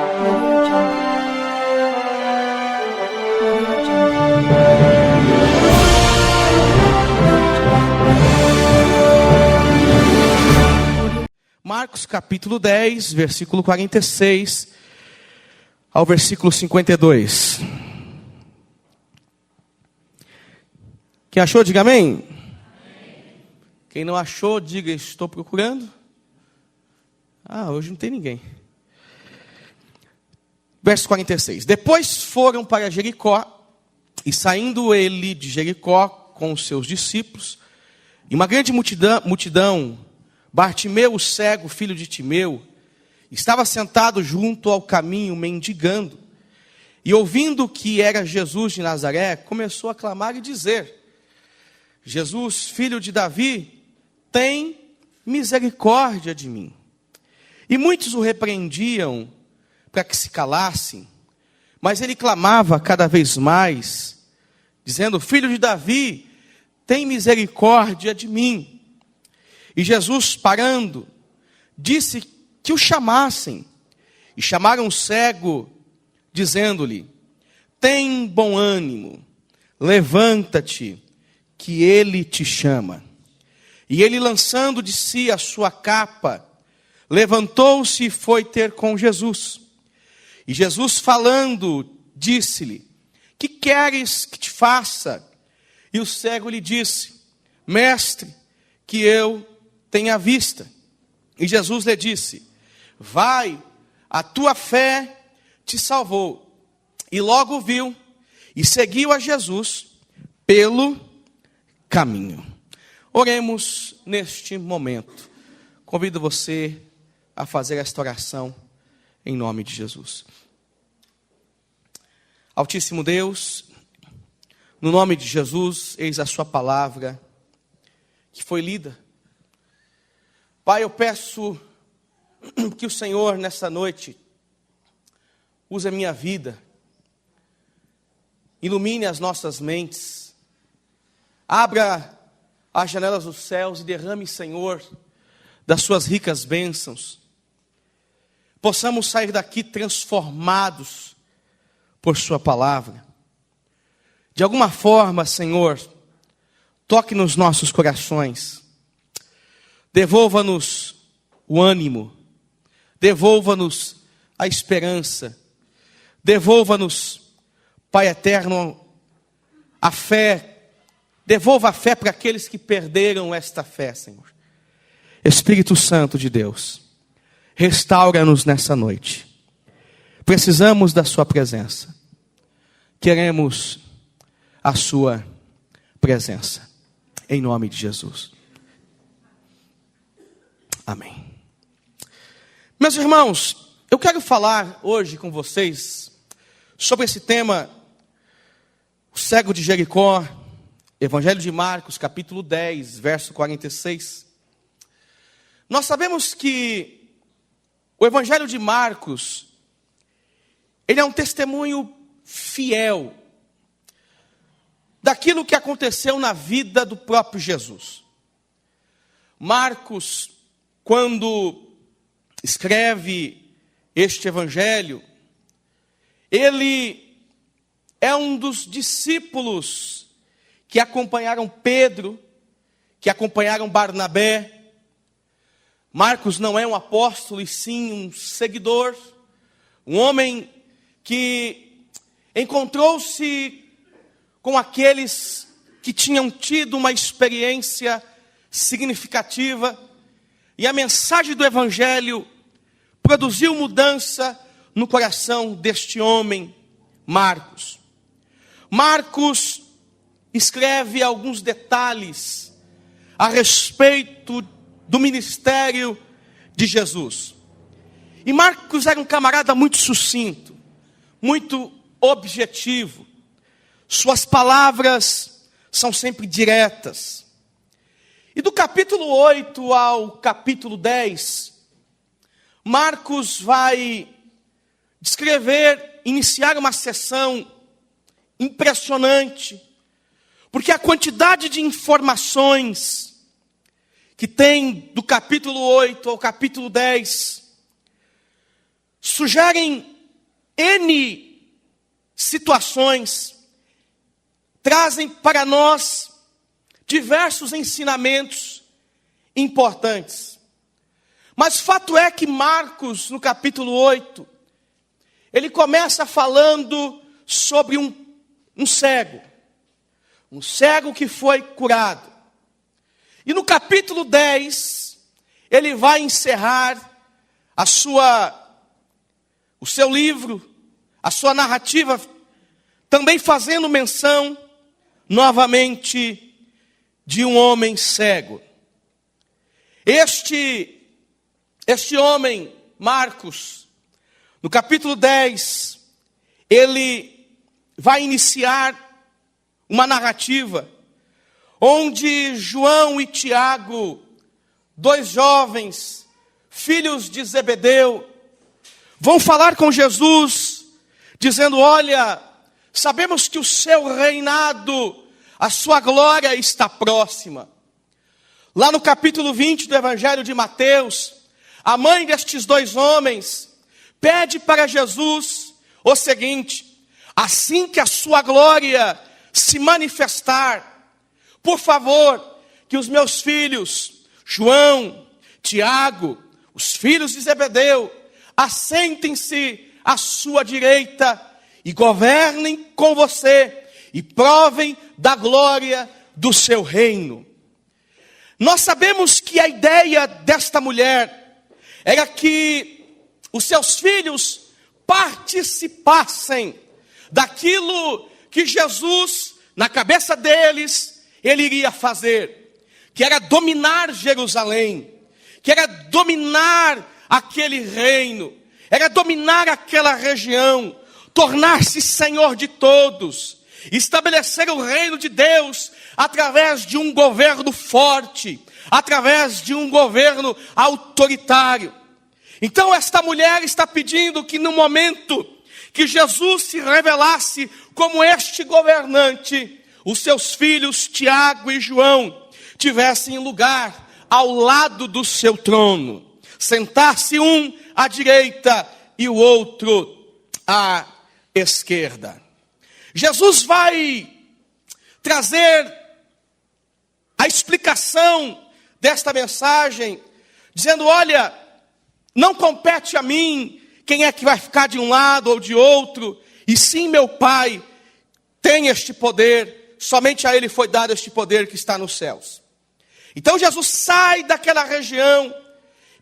Audio Jungle. Marcos capítulo 10, versículo 46 ao versículo 52. Quem achou, diga amém. Quem não achou, diga estou procurando. Hoje não tem ninguém. Verso 46. Depois foram para Jericó, e saindo ele de Jericó com os seus discípulos, e uma grande multidão, Bartimeu, o cego, filho de Timeu, estava sentado junto ao caminho, mendigando, e ouvindo que era Jesus de Nazaré, começou a clamar e dizer: Jesus, filho de Davi, tem misericórdia de mim. E muitos o repreendiam para que se calasse, mas ele clamava cada vez mais, dizendo: Filho de Davi, tem misericórdia de mim. E Jesus, parando, disse que o chamassem. E chamaram o cego, dizendo-lhe: tem bom ânimo, levanta-te, que ele te chama. E ele, lançando de si a sua capa, levantou-se e foi ter com Jesus. E Jesus, falando, disse-lhe: que queres que te faça? E o cego lhe disse: Mestre, que eu tenha vista. E Jesus lhe disse: vai, a tua fé te salvou. E logo viu e seguiu a Jesus pelo caminho. Oremos neste momento. Convido você a fazer esta oração em nome de Jesus. Altíssimo Deus, no nome de Jesus, eis a sua palavra que foi lida. Pai, eu peço que o Senhor, nessa noite, use a minha vida, ilumine as nossas mentes, abra as janelas dos céus e derrame, Senhor, das suas ricas bênçãos. Possamos sair daqui transformados por sua palavra. De alguma forma, Senhor, toque nos nossos corações. Devolva-nos o ânimo, devolva-nos a esperança, devolva-nos, Pai eterno, a fé, devolva a fé para aqueles que perderam esta fé, Senhor. Espírito Santo de Deus, restaura-nos nessa noite. Precisamos da sua presença, queremos a sua presença, em nome de Jesus. Amém. Meus irmãos, eu quero falar hoje com vocês sobre esse tema, o cego de Jericó, Evangelho de Marcos, capítulo 10, verso 46. Nós sabemos que o Evangelho de Marcos, ele é um testemunho fiel daquilo que aconteceu na vida do próprio Jesus. Marcos, quando escreve este evangelho, ele é um dos discípulos que acompanharam Pedro, que acompanharam Barnabé. Marcos não é um apóstolo, e sim um seguidor, um homem que encontrou-se com aqueles que tinham tido uma experiência significativa, e a mensagem do Evangelho produziu mudança no coração deste homem, Marcos. Marcos escreve alguns detalhes a respeito do ministério de Jesus. E Marcos era um camarada muito sucinto, muito objetivo. Suas palavras são sempre diretas. E do capítulo 8 ao capítulo 10, Marcos vai iniciar uma sessão impressionante, porque a quantidade de informações que tem do capítulo 8 ao capítulo 10 sugerem N situações trazem para nós diversos ensinamentos importantes. Mas fato é que Marcos, no capítulo 8, ele começa falando sobre um cego. Um cego que foi curado. E no capítulo 10, ele vai encerrar o seu livro, a sua narrativa, também fazendo menção, novamente, de um homem cego. Este homem, Marcos, no capítulo 10, ele vai iniciar uma narrativa onde João e Tiago, dois jovens, filhos de Zebedeu, vão falar com Jesus, dizendo: olha, sabemos que o seu reinado, a sua glória está próxima. Lá no capítulo 20 do Evangelho de Mateus, a mãe destes dois homens pede para Jesus o seguinte: assim que a sua glória se manifestar, por favor, que os meus filhos, João, Tiago, os filhos de Zebedeu, assentem-se à sua direita e governem com você e provem da glória do seu reino. Nós sabemos que a ideia desta mulher era que os seus filhos participassem daquilo que Jesus, na cabeça deles, ele iria fazer, que era dominar Jerusalém, que era dominar aquele reino, era dominar aquela região, tornar-se Senhor de todos, estabelecer o reino de Deus através de um governo forte, através de um governo autoritário. Então esta mulher está pedindo que no momento que Jesus se revelasse como este governante, os seus filhos Tiago e João tivessem lugar ao lado do seu trono, sentar-se um à direita e o outro à esquerda. Jesus vai trazer a explicação desta mensagem, dizendo: olha, não compete a mim quem é que vai ficar de um lado ou de outro, e sim meu Pai tem este poder. Somente a ele foi dado este poder que está nos céus. Então Jesus sai daquela região,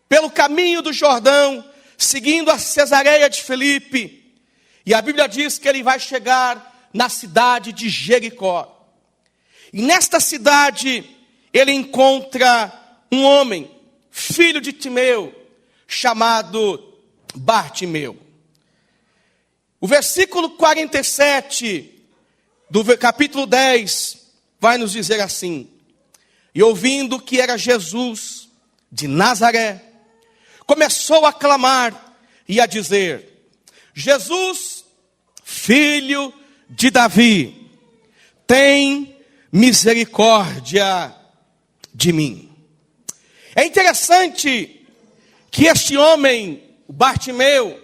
pelo caminho do Jordão, seguindo a Cesareia de Filipe. E a Bíblia diz que ele vai chegar na cidade de Jericó. E nesta cidade, ele encontra um homem, filho de Timeu, chamado Bartimeu. O versículo 47 do capítulo 10 vai nos dizer assim: e ouvindo que era Jesus de Nazaré, começou a clamar e a dizer: Jesus, filho de Davi, tem misericórdia de mim. É interessante que este homem, o Bartimeu,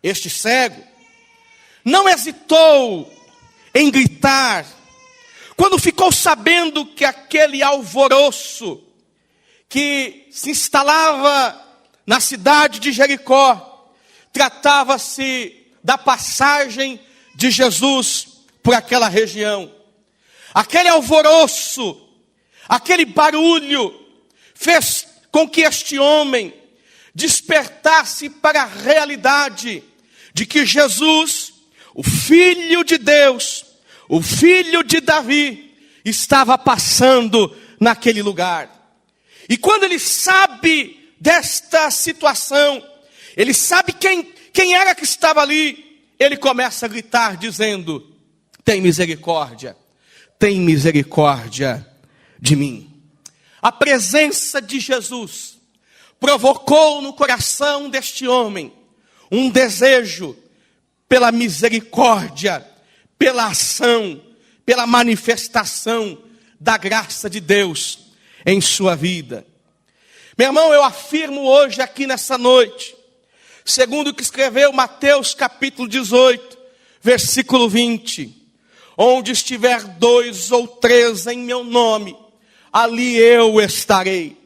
este cego, não hesitou em gritar, quando ficou sabendo que aquele alvoroço que se instalava na cidade de Jericó, tratava-se da passagem de Jesus por aquela região. Aquele alvoroço, aquele barulho, fez com que este homem despertasse para a realidade de que Jesus, o Filho de Deus, o Filho de Davi, estava passando naquele lugar. E quando ele sabe desta situação, ele sabe quem era que estava ali, ele começa a gritar dizendo: tem misericórdia de mim. A presença de Jesus provocou no coração deste homem um desejo pela misericórdia, pela ação, pela manifestação da graça de Deus em sua vida. Meu irmão, eu afirmo hoje aqui nessa noite, segundo o que escreveu Mateus capítulo 18, versículo 20. Onde estiver 2 ou 3 em meu nome, ali eu estarei.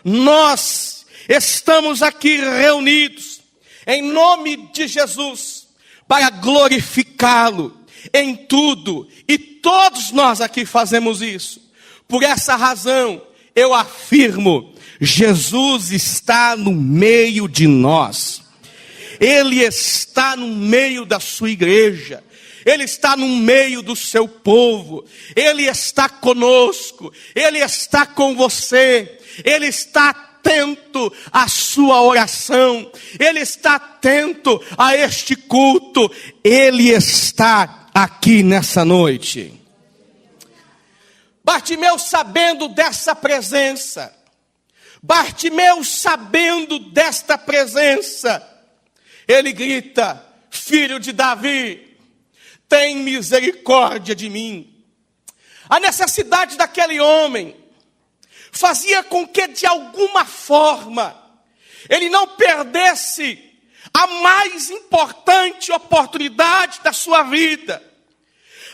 Nós estamos aqui reunidos em nome de Jesus para glorificá-lo em tudo, e todos nós aqui fazemos isso. Por essa razão, eu afirmo, Jesus está no meio de nós. Ele está no meio da sua igreja. Ele está no meio do seu povo. Ele está conosco. Ele está com você. Ele está atento à sua oração. Ele está atento a este culto. Ele está aqui nessa noite. Bartimeu, sabendo dessa presença, Bartimeu, sabendo desta presença, ele grita: filho de Davi, tem misericórdia de mim. A necessidade daquele homem fazia com que, de alguma forma, ele não perdesse a mais importante oportunidade da sua vida.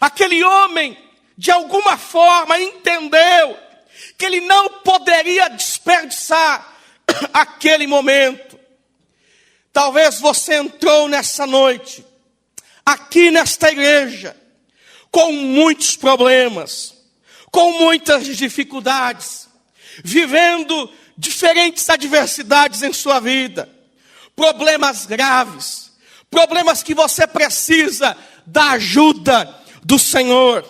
Aquele homem, de alguma forma, entendeu que ele não poderia desperdiçar aquele momento. Talvez você entrou nessa noite, aqui nesta igreja, com muitos problemas, com muitas dificuldades, vivendo diferentes adversidades em sua vida, problemas graves, problemas que você precisa da ajuda do Senhor.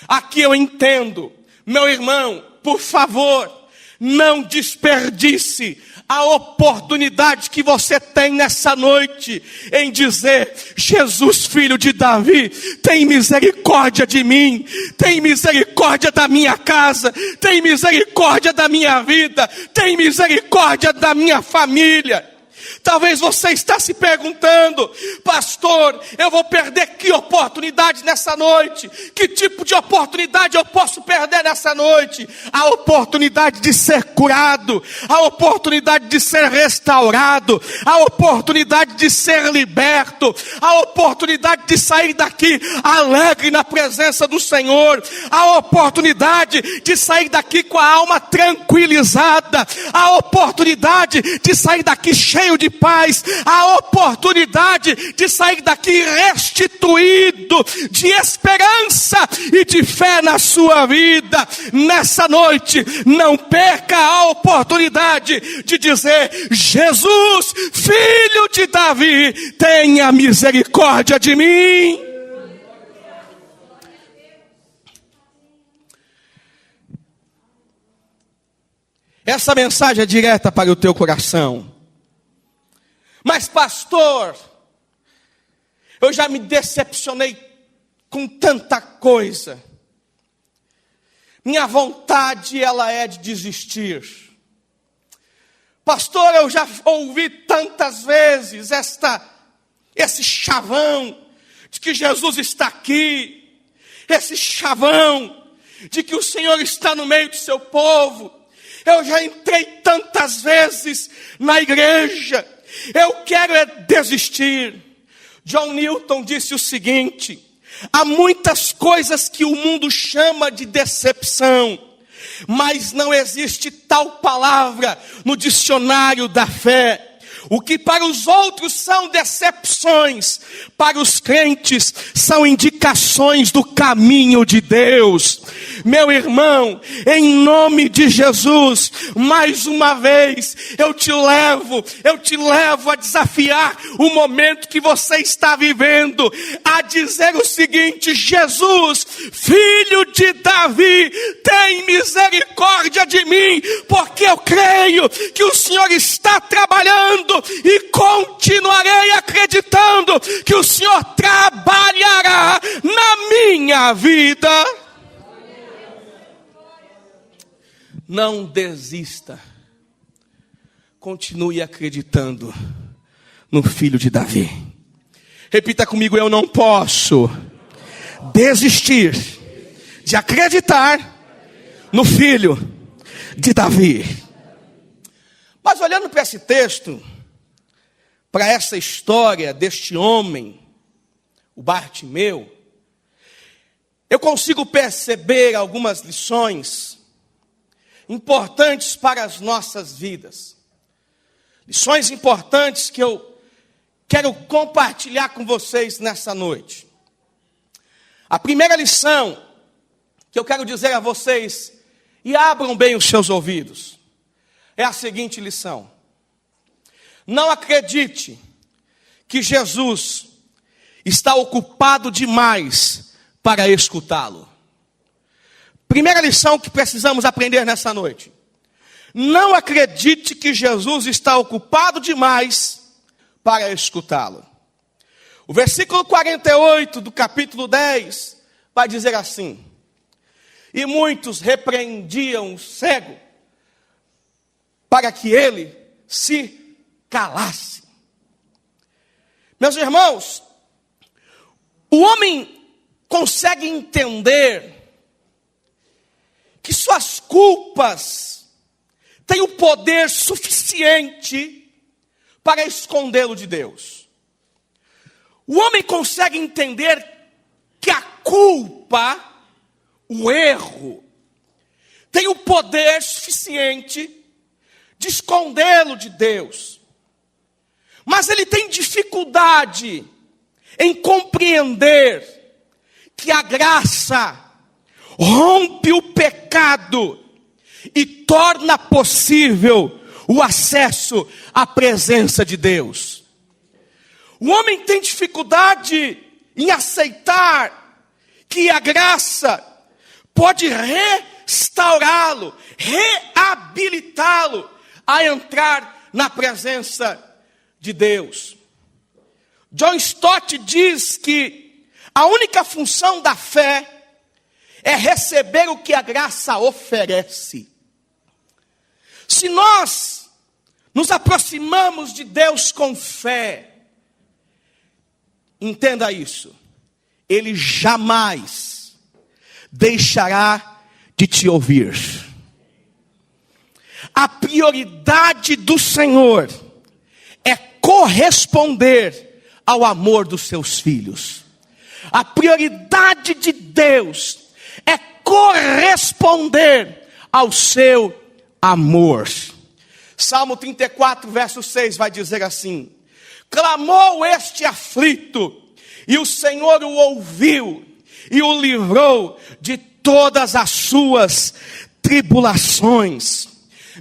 Aqui eu entendo, meu irmão, por favor, não desperdice a oportunidade que você tem nessa noite em dizer: Jesus, filho de Davi, tem misericórdia de mim, tem misericórdia da minha casa, tem misericórdia da minha vida, tem misericórdia da minha família. Talvez você está se perguntando: pastor, eu vou perder que oportunidade nessa noite? Que tipo de oportunidade eu posso perder nessa noite? A oportunidade de ser curado, a oportunidade de ser restaurado, a oportunidade de ser liberto, a oportunidade de sair daqui alegre na presença do Senhor, a oportunidade de sair daqui com a alma tranquilizada, a oportunidade de sair daqui cheio de paz, a oportunidade de sair daqui restituído de esperança e de fé na sua vida. Nessa noite, não perca a oportunidade de dizer: Jesus, filho de Davi, tenha misericórdia de mim. Essa mensagem é direta para o teu coração. Mas pastor, eu já me decepcionei com tanta coisa. Minha vontade, ela é de desistir. Pastor, eu já ouvi tantas vezes esse chavão de que Jesus está aqui. Esse chavão de que o Senhor está no meio do seu povo. Eu já entrei tantas vezes na igreja. Eu quero desistir. John Newton disse o seguinte: há muitas coisas que o mundo chama de decepção, mas não existe tal palavra no dicionário da fé. O que para os outros são decepções, para os crentes são indicações do caminho de Deus. Meu irmão, em nome de Jesus, mais uma vez eu te levo a desafiar o momento que você está vivendo, a dizer o seguinte: Jesus, filho de Davi, tem misericórdia de mim, porque eu creio que o Senhor está trabalhando e continuarei acreditando que o Senhor trabalhará na minha vida. Não desista. Continue acreditando no filho de Davi. Repita comigo: eu não posso desistir de acreditar no filho de Davi. Mas olhando para esse texto, para essa história deste homem, o Bartimeu, eu consigo perceber algumas lições importantes para as nossas vidas. Lições importantes que eu quero compartilhar com vocês nessa noite. A primeira lição que eu quero dizer a vocês, e abram bem os seus ouvidos, é a seguinte lição: não acredite que Jesus está ocupado demais para escutá-lo. Primeira lição que precisamos aprender nessa noite: não acredite que Jesus está ocupado demais para escutá-lo. O versículo 48 do capítulo 10 vai dizer assim: e muitos repreendiam o cego para que ele se calasse. Meus irmãos, o homem consegue entender que suas culpas têm o poder suficiente para escondê-lo de Deus. O homem consegue entender que a culpa, o erro, tem o poder suficiente de escondê-lo de Deus. Mas ele tem dificuldade em compreender que a graça rompe o pecado e torna possível o acesso à presença de Deus. O homem tem dificuldade em aceitar que a graça pode restaurá-lo, reabilitá-lo a entrar na presença de Deus. John Stott diz que a única função da fé é receber o que a graça oferece. Se nós nos aproximamos de Deus com fé, entenda isso, Ele jamais deixará de te ouvir. A prioridade do Senhor é corresponder ao amor dos seus filhos. A prioridade de Deus é corresponder ao seu amor. Salmo 34, verso 6 vai dizer assim: clamou este aflito, e o Senhor o ouviu, e o livrou de todas as suas tribulações.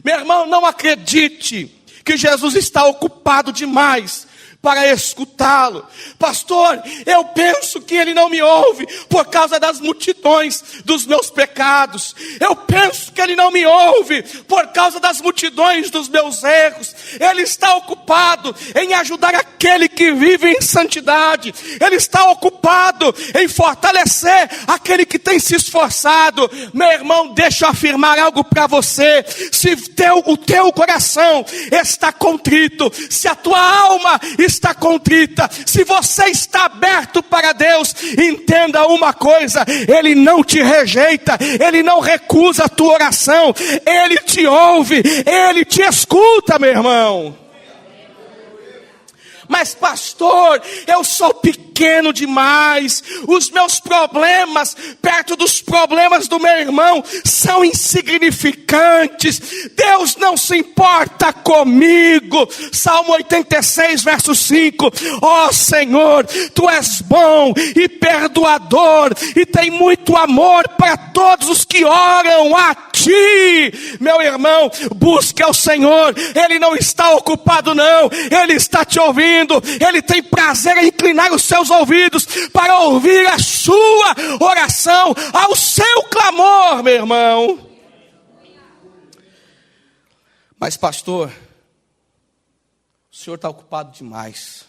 Meu irmão, não acredite que Jesus está ocupado demais para escutá-lo. Pastor, eu penso que Ele não me ouve por causa das multidões dos meus pecados. Eu penso que Ele não me ouve por causa das multidões dos meus erros. Ele está ocupado em ajudar aquele que vive em santidade. Ele está ocupado em fortalecer aquele que tem se esforçado. Meu irmão, deixa eu afirmar algo para você. Se o teu coração está contrito, se a tua alma está contrita, se você está aberto para Deus, entenda uma coisa: Ele não te rejeita, Ele não recusa a tua oração, Ele te ouve, Ele te escuta, meu irmão. Mas pastor, eu sou pequeno demais, os meus problemas perto dos problemas do meu irmão são insignificantes, Deus não se importa comigo. Salmo 86, verso 5: ó Senhor, Tu és bom e perdoador, e tem muito amor para todos os que oram a Ti. Meu irmão, busque ao Senhor, Ele não está ocupado não, Ele está te ouvindo. Ele tem prazer em inclinar os seus ouvidos para ouvir a sua oração, ao seu clamor, meu irmão. Mas pastor, o senhor está ocupado demais.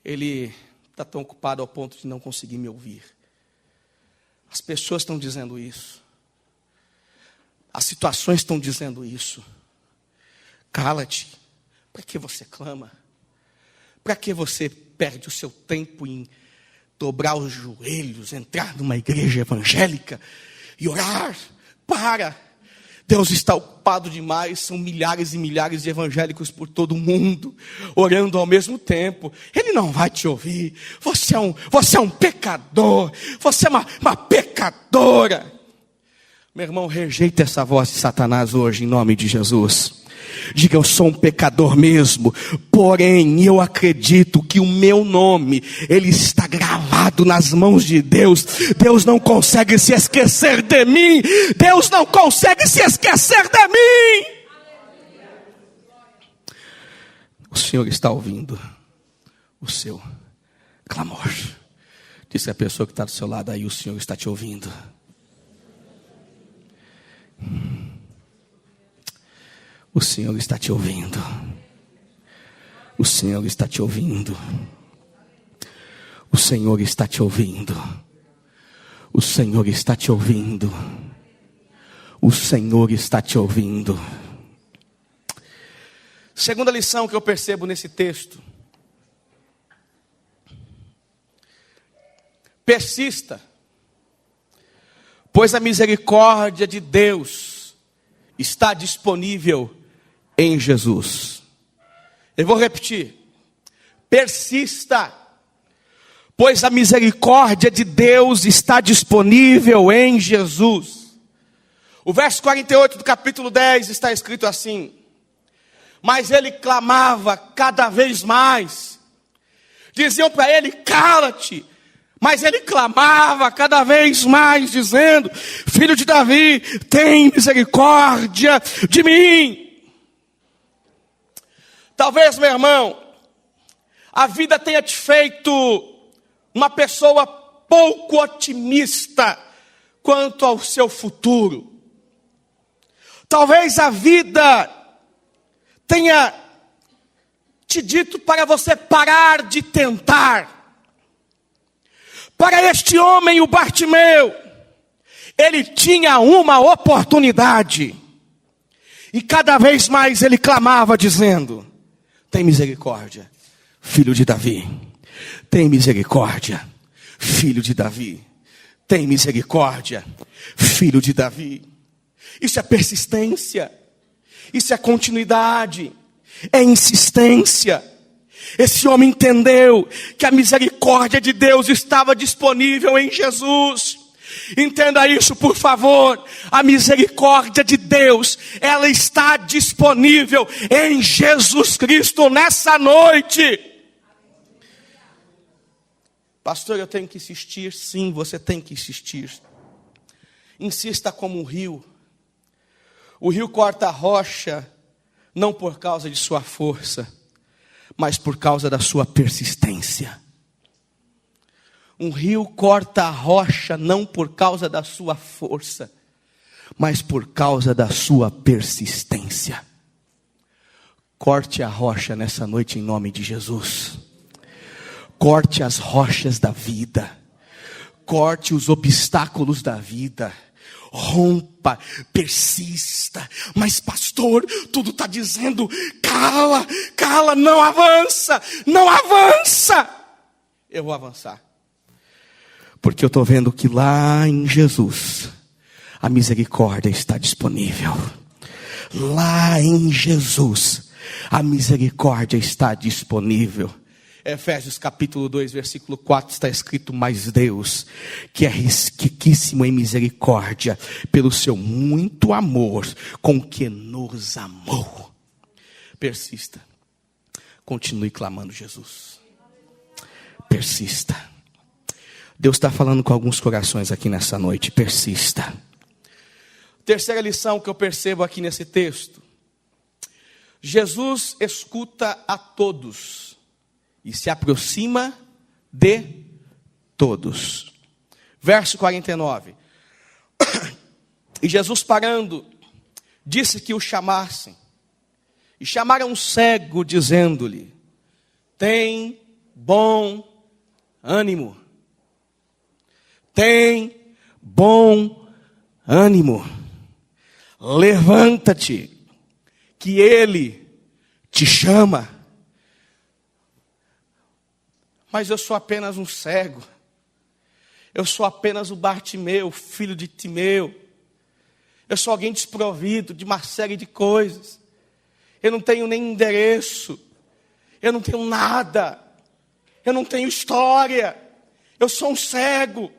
Ele está tão ocupado ao ponto de não conseguir me ouvir. As pessoas estão dizendo isso. As situações estão dizendo isso. Cala-te. Para que você clama? Para que você perde o seu tempo em dobrar os joelhos, entrar numa igreja evangélica e orar? Para! Deus está ocupado demais, são milhares e milhares de evangélicos por todo o mundo, orando ao mesmo tempo. Ele não vai te ouvir. Você é um pecador, você é uma pecadora. Meu irmão, rejeita essa voz de Satanás hoje, em nome de Jesus. Diga, eu sou um pecador mesmo, porém eu acredito que o meu nome, ele está gravado nas mãos de Deus. Deus não consegue se esquecer de mim. Deus não consegue se esquecer de mim. O Senhor está ouvindo o seu clamor. Diz a pessoa que está do seu lado aí, o Senhor está te ouvindo. O Senhor está te ouvindo. O Senhor está te ouvindo. O Senhor está te ouvindo. O Senhor está te ouvindo. O Senhor está te ouvindo. Segunda lição que eu percebo nesse texto. Persista, pois a misericórdia de Deus está disponível em Jesus. Eu vou repetir. Persista, pois a misericórdia de Deus está disponível em Jesus. O verso 48 do capítulo 10 está escrito assim: mas ele clamava cada vez mais. Diziam para ele, cala-te. Mas ele clamava cada vez mais, dizendo, filho de Davi, tem misericórdia de mim. Talvez, meu irmão, a vida tenha te feito uma pessoa pouco otimista quanto ao seu futuro. Talvez a vida tenha te dito para você parar de tentar. Para este homem, o Bartimeu, ele tinha uma oportunidade. E cada vez mais ele clamava dizendo, tem misericórdia, filho de Davi. Tem misericórdia, filho de Davi. Tem misericórdia, filho de Davi. Isso é persistência. Isso é continuidade. É insistência. Esse homem entendeu que a misericórdia de Deus estava disponível em Jesus. Entenda isso, por favor. A misericórdia de Deus, ela está disponível em Jesus Cristo nessa noite. Pastor, eu tenho que insistir. Sim, você tem que insistir. Insista como um rio. O rio corta a rocha, não por causa de sua força, mas por causa da sua persistência. Um rio corta a rocha não por causa da sua força, mas por causa da sua persistência. Corte a rocha nessa noite em nome de Jesus. Corte as rochas da vida. Corte os obstáculos da vida. Rompa, persista. Mas pastor, tudo está dizendo, cala, não avança, não avança. Eu vou avançar. Porque eu estou vendo que lá em Jesus, a misericórdia está disponível. Lá em Jesus, a misericórdia está disponível. Efésios capítulo 2, versículo 4, está escrito, mas Deus, que é riquíssimo em misericórdia, pelo seu muito amor, com que nos amou. Persista. Continue clamando Jesus. Persista. Deus está falando com alguns corações aqui nessa noite. Persista. Terceira lição que eu percebo aqui nesse texto. Jesus escuta a todos e se aproxima de todos. Verso 49. E Jesus parando, disse que o chamassem. E chamaram um cego, dizendo-lhe, tem bom ânimo. Tem bom ânimo. Levanta-te, que ele te chama. Mas eu sou apenas um cego. Eu sou apenas o Bartimeu, filho de Timeu. Eu sou alguém desprovido de uma série de coisas. Eu não tenho nem endereço. Eu não tenho nada. Eu não tenho história. Eu sou um cego.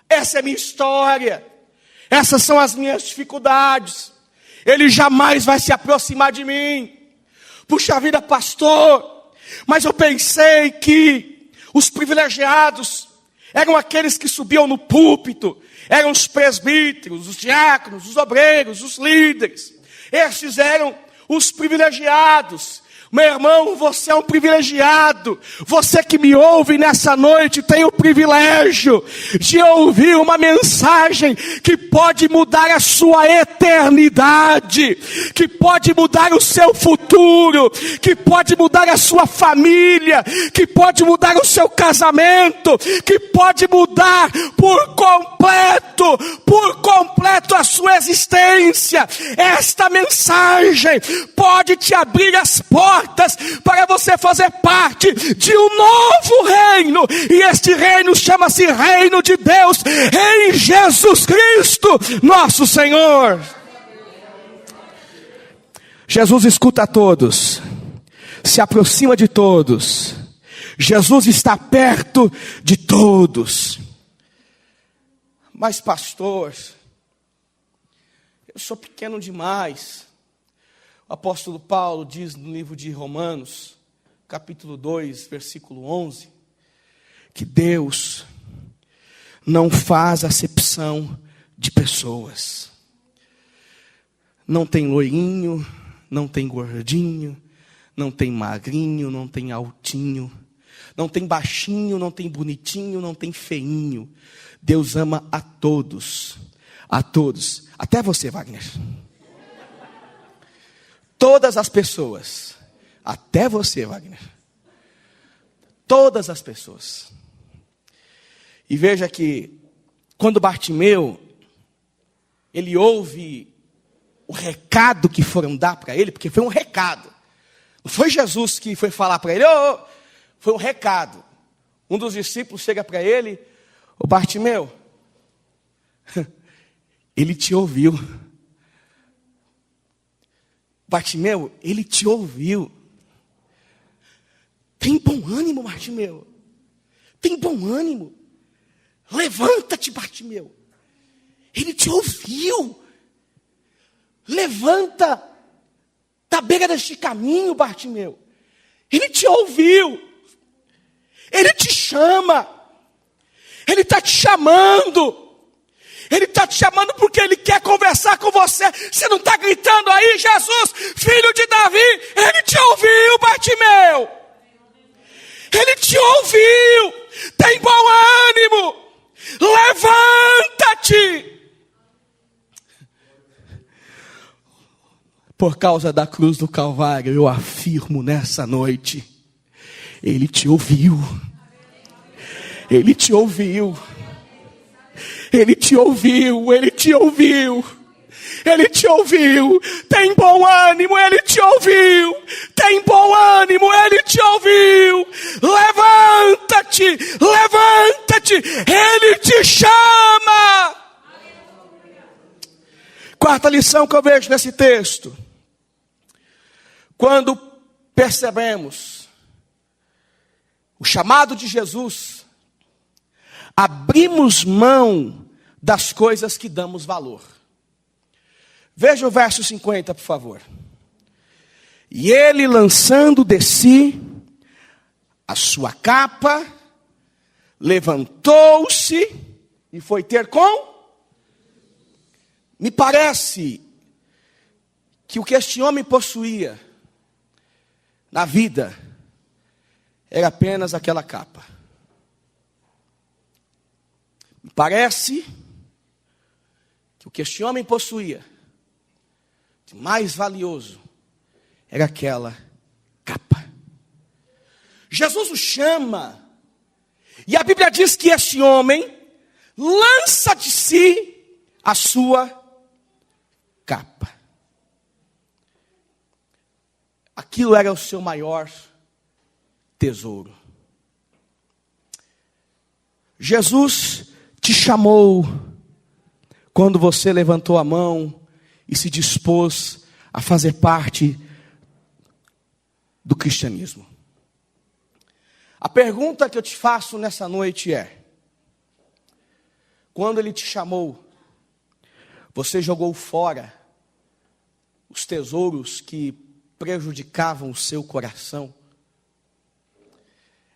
Essa é a minha história. Essas são as minhas dificuldades. Ele jamais vai se aproximar de mim. Puxa vida, pastor. Mas eu pensei que os privilegiados eram aqueles que subiam no púlpito. Eram os presbíteros, os diáconos, os obreiros, os líderes. Estes eram os privilegiados. Meu irmão, você é um privilegiado. Você que me ouve nessa noite tem o privilégio de ouvir uma mensagem que pode mudar a sua eternidade, que pode mudar o seu futuro, que pode mudar a sua família, que pode mudar o seu casamento, que pode mudar por completo a sua existência. Esta mensagem pode te abrir as portas para você fazer parte de um novo reino, e este reino chama-se Reino de Deus em Jesus Cristo, nosso Senhor. Jesus escuta a todos, se aproxima de todos, Jesus está perto de todos. Mas pastor, eu sou pequeno demais. O apóstolo Paulo diz no livro de Romanos, capítulo 2, versículo 11, que Deus não faz acepção de pessoas. Não tem loirinho, não tem gordinho, não tem magrinho, não tem altinho, não tem baixinho, não tem bonitinho, não tem feinho. Deus ama a todos, até você, Wagner. Todas as pessoas, até você, Wagner. Todas as pessoas. E veja que, quando Bartimeu, ele ouve o recado que foram dar para ele, porque foi um recado. Não foi Jesus que foi falar para ele, foi um recado. Um dos discípulos chega para ele, ô Bartimeu, ele te ouviu. Bartimeu, ele te ouviu. Tem bom ânimo, Bartimeu. Tem bom ânimo. Levanta-te, Bartimeu. Ele te ouviu. Levanta da beira deste caminho, Bartimeu. Ele te ouviu. Ele te chama. Ele está te chamando. Ele está te chamando porque Ele quer conversar com você. Você não está gritando aí, Jesus, filho de Davi. Ele te ouviu, Bartimeu. Ele te ouviu. Tem bom ânimo. Levanta-te. Por causa da cruz do Calvário, eu afirmo nessa noite, Ele te ouviu. Ele te ouviu. Ele te ouviu, Ele te ouviu, Ele te ouviu. Tem bom ânimo, Ele te ouviu. Tem bom ânimo, Ele te ouviu. Levanta-te, levanta-te, Ele te chama. Quarta lição que eu vejo nesse texto. Quando percebemos o chamado de Jesus, abrimos mão das coisas que damos valor. Veja o verso 50, por favor. E ele, lançando de si a sua capa, levantou-se e foi ter com? Me parece que o que este homem possuía na vida era apenas aquela capa. Me parece que o que este homem possuía de mais valioso era aquela capa. Jesus o chama, e a Bíblia diz que este homem lança de si a sua capa. Aquilo era o seu maior tesouro. Jesus te chamou quando você levantou a mão e se dispôs a fazer parte do cristianismo. A pergunta que eu te faço nessa noite é: quando Ele te chamou, você jogou fora os tesouros que prejudicavam o seu coração?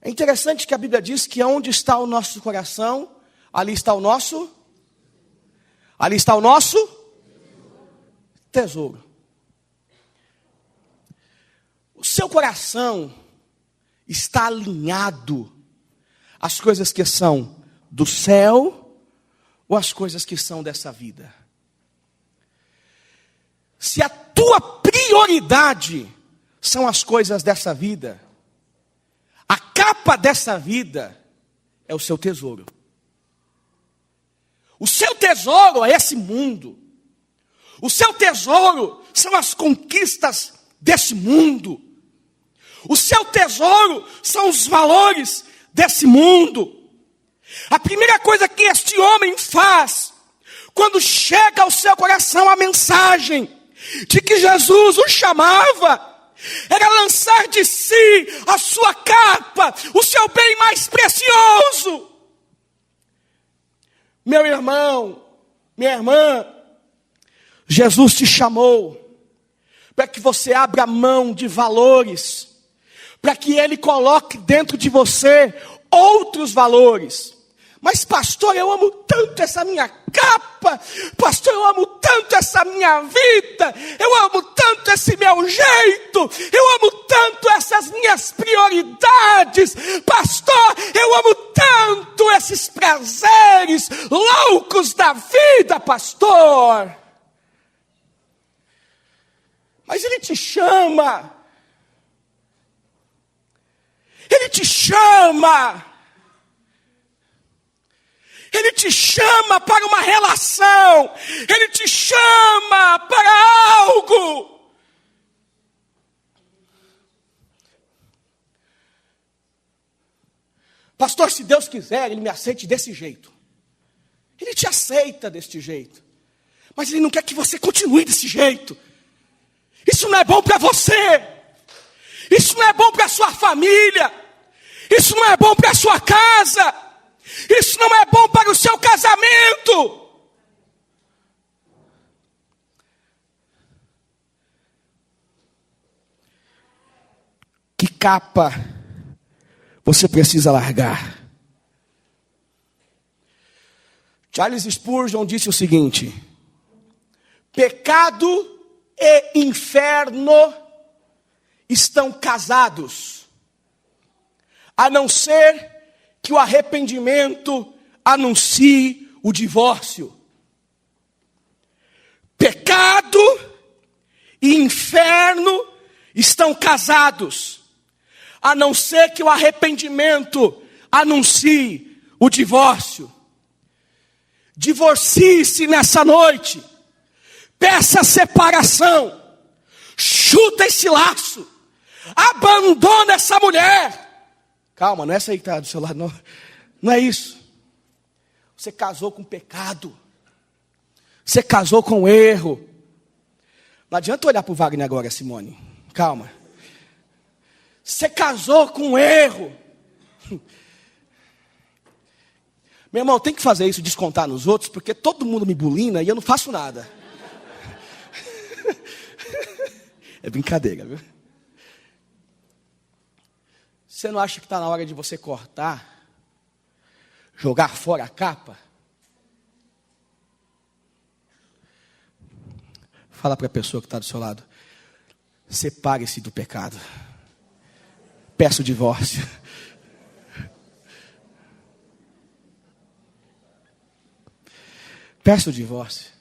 É interessante que a Bíblia diz que onde está o nosso coração, ali está o nosso tesouro. O seu coração está alinhado às coisas que são do céu ou às coisas que são dessa vida? Se a tua prioridade são as coisas dessa vida, a capa dessa vida é o seu tesouro. O seu tesouro é esse mundo. O seu tesouro são as conquistas desse mundo. O seu tesouro são os valores desse mundo. A primeira coisa que este homem faz, quando chega ao seu coração a mensagem de que Jesus o chamava, era lançar de si a sua capa, o seu bem mais precioso. Meu irmão, minha irmã, Jesus te chamou para que você abra mão de valores, para que Ele coloque dentro de você outros valores. Mas pastor, eu amo tanto essa minha capa, pastor, eu amo tanto essa minha vida, eu amo tanto esse meu jeito, eu amo tanto essas minhas prioridades, pastor, eu amo tanto esses prazeres loucos da vida, pastor. Mas Ele te chama, Ele te chama para uma relação, Ele te chama para algo. Pastor, se Deus quiser, Ele me aceite desse jeito. Ele te aceita desse jeito, mas Ele não quer que você continue desse jeito. Isso não é bom para você, isso não é bom para a sua família, isso não é bom para a sua casa, isso não é bom para o seu casamento. Que capa você precisa largar? Charles Spurgeon disse o seguinte: pecado e inferno estão casados, a não ser que o arrependimento anuncie o divórcio. Pecado e inferno estão casados, a não ser que o arrependimento anuncie o divórcio. Divorcie-se nessa noite, peça separação, chuta esse laço, abandona essa mulher. Calma, não é essa aí que está do seu lado, não. Não é isso. Você casou com pecado. Você casou com erro. Não adianta olhar para o Wagner agora, Simone. Calma. Você casou com erro. Meu irmão, tem que fazer isso, descontar nos outros, porque todo mundo me bulina e eu não faço nada. É brincadeira, viu? Você não acha que está na hora de você cortar, jogar fora a capa? Fala para a pessoa que está do seu lado: separe-se do pecado. Peça o divórcio. Peça o divórcio.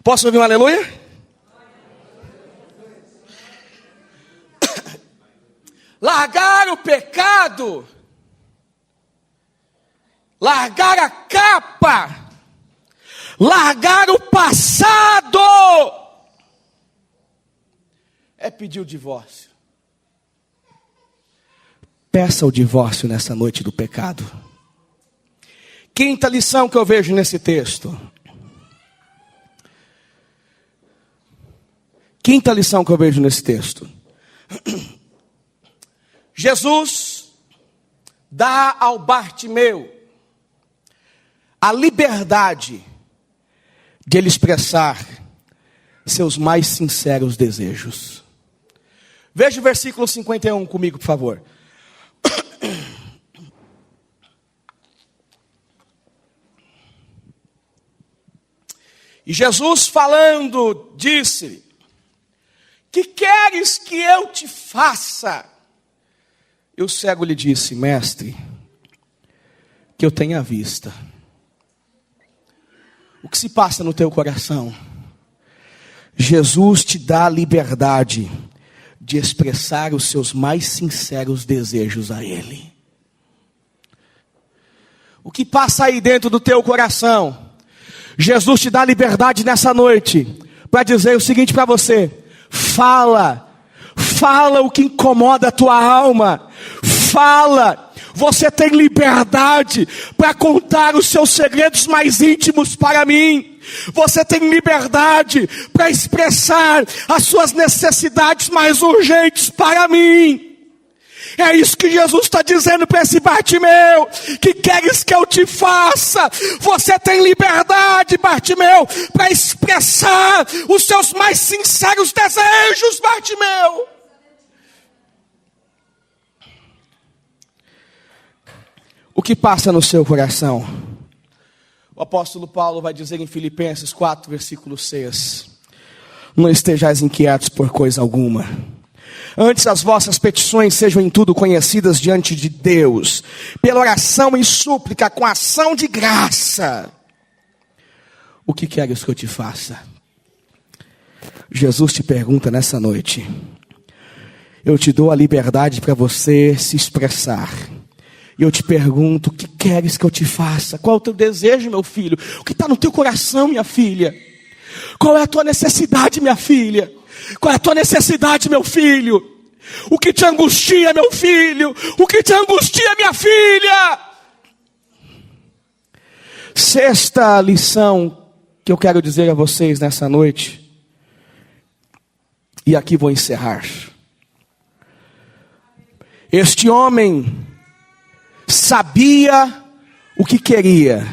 Posso ouvir um aleluia? Largar o pecado, largar a capa, largar o passado, é pedir o divórcio. Peça o divórcio nessa noite do pecado. Quinta lição que eu vejo nesse texto: Quinta lição que eu vejo nesse texto. Jesus dá ao Bartimeu a liberdade de ele expressar seus mais sinceros desejos. Veja o versículo 51 comigo, por favor. E Jesus falando, disse: que queres que eu te faça? E o cego lhe disse: mestre, que eu tenha vista. O que se passa no teu coração? Jesus te dá a liberdade de expressar os seus mais sinceros desejos a Ele. O que passa aí dentro do teu coração? Jesus te dá a liberdade nessa noite para dizer o seguinte para você: fala o que incomoda a tua alma, fala. Você tem liberdade para contar os seus segredos mais íntimos para mim. Você tem liberdade para expressar as suas necessidades mais urgentes para mim. É isso que Jesus está dizendo para esse Bartimeu. Que queres que eu te faça? Você tem liberdade, Bartimeu, para expressar os seus mais sinceros desejos, Bartimeu. O que passa no seu coração? O apóstolo Paulo vai dizer em Filipenses 4, versículo 6. Não estejais inquietos por coisa alguma. Antes as vossas petições sejam em tudo conhecidas diante de Deus, pela oração e súplica, com ação de graça. O que queres que eu te faça? Jesus te pergunta nessa noite. Eu te dou a liberdade para você se expressar. E eu te pergunto: o que queres que eu te faça? Qual é o teu desejo, meu filho? O que está no teu coração, minha filha? Qual é a tua necessidade, minha filha? Qual é a tua necessidade, meu filho? O que te angustia, meu filho? O que te angustia, minha filha? Sexta lição que eu quero dizer a vocês nessa noite, e aqui vou encerrar. Este homem sabia o que queria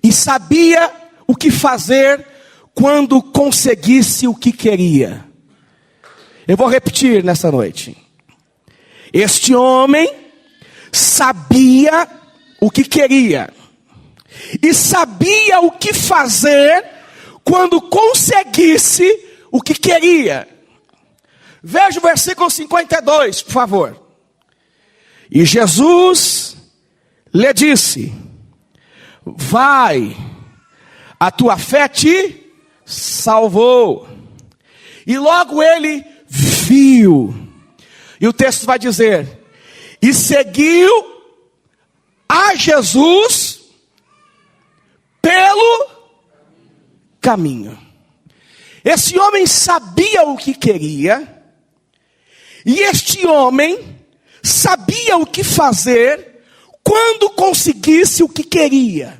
e sabia o que fazer quando conseguisse o que queria. Eu vou repetir nessa noite. Este homem sabia o que queria e sabia o que fazer quando conseguisse o que queria. Veja o versículo 52, por favor. E Jesus lhe disse: vai, a tua fé te salvou. E logo ele viu. E o texto vai dizer: e seguiu a Jesus pelo caminho. Esse homem sabia o que queria, e este homem sabia o que fazer quando conseguisse o que queria.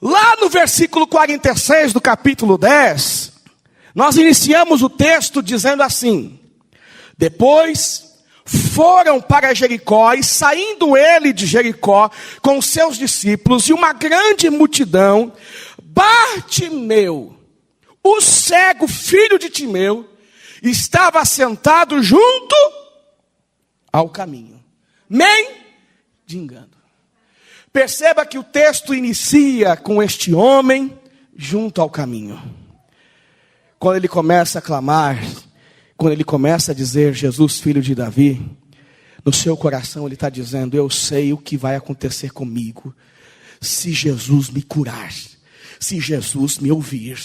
Lá no versículo 46 do capítulo 10, nós iniciamos o texto dizendo assim: depois foram para Jericó, e saindo ele de Jericó com seus discípulos e uma grande multidão, Bartimeu, o cego filho de Timeu, estava sentado junto ao caminho, mendigando. Perceba que o texto inicia com este homem junto ao caminho. Quando ele começa a clamar, quando ele começa a dizer: Jesus, filho de Davi, no seu coração ele está dizendo: eu sei o que vai acontecer comigo se Jesus me curar, se Jesus me ouvir,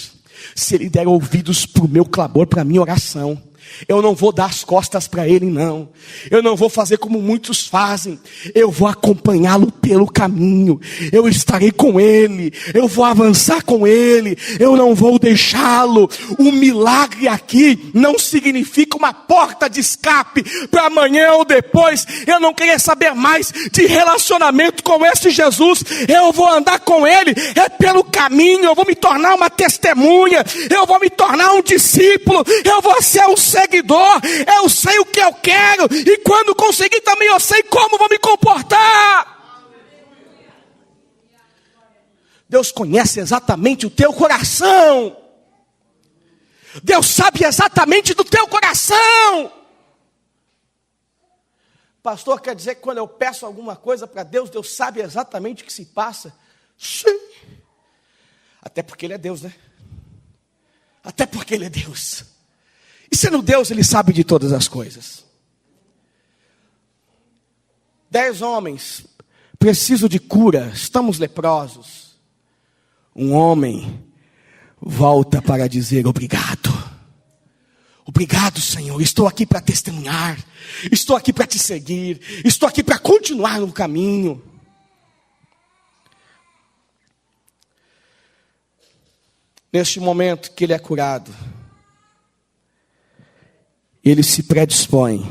se ele der ouvidos para o meu clamor, para a minha oração. Eu não vou dar as costas para ele, não. Eu não vou fazer como muitos fazem. Eu vou acompanhá-lo pelo caminho. Eu estarei com ele. Eu vou avançar com ele. Eu não vou deixá-lo. O milagre aqui não significa uma porta de escape para amanhã ou depois. Eu não queria saber mais de relacionamento com esse Jesus. Eu vou andar com ele. É pelo caminho. Eu vou me tornar uma testemunha. Eu vou me tornar um discípulo. Eu vou ser um seguidor. Eu sei o que eu quero, e quando conseguir também eu sei como vou me comportar. Deus conhece exatamente o teu coração. Deus sabe exatamente do teu coração. Pastor, quer dizer que quando eu peço alguma coisa para Deus, Deus sabe exatamente o que se passa? Sim. Até porque Ele é Deus, né? Até porque Ele é Deus. E sendo Deus, Ele sabe de todas as coisas. 10 homens, preciso de cura, estamos leprosos. Um homem volta para dizer obrigado. Obrigado, Senhor, estou aqui para testemunhar. Estou aqui para te seguir. Estou aqui para continuar no caminho. Neste momento que ele é curado, ele se predispõe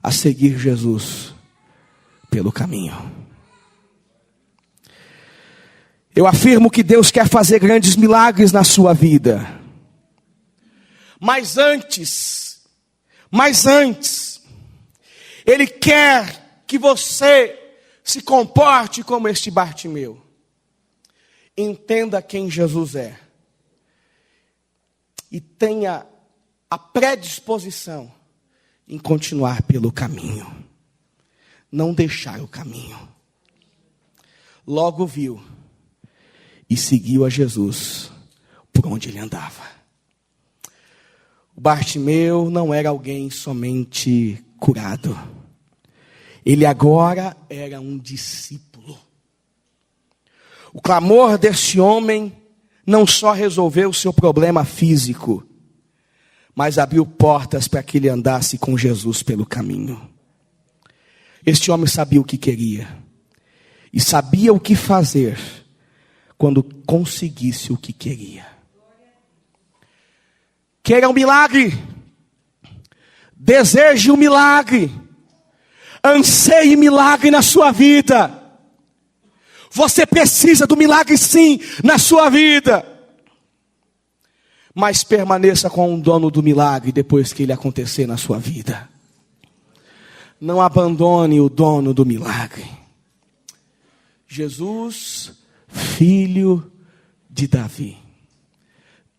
a seguir Jesus pelo caminho. Eu afirmo que Deus quer fazer grandes milagres na sua vida. Mas antes, Ele quer que você se comporte como este Bartimeu. Entenda quem Jesus é. E tenha a predisposição em continuar pelo caminho. Não deixar o caminho. Logo viu e seguiu a Jesus por onde ele andava. O Bartimeu não era alguém somente curado. Ele agora era um discípulo. O clamor desse homem não só resolveu o seu problema físico, mas abriu portas para que ele andasse com Jesus pelo caminho. Este homem sabia o que queria e sabia o que fazer quando conseguisse o que queria. Queira um milagre, deseje um milagre, anseie milagre na sua vida. Você precisa do milagre sim na sua vida. Mas permaneça com o dono do milagre depois que ele acontecer na sua vida. Não abandone o dono do milagre. Jesus, filho de Davi,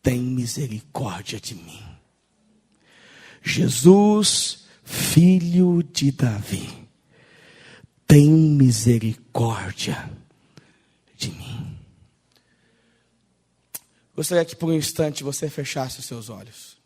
tem misericórdia de mim. Jesus, filho de Davi, tem misericórdia de mim. Gostaria que por um instante você fechasse os seus olhos.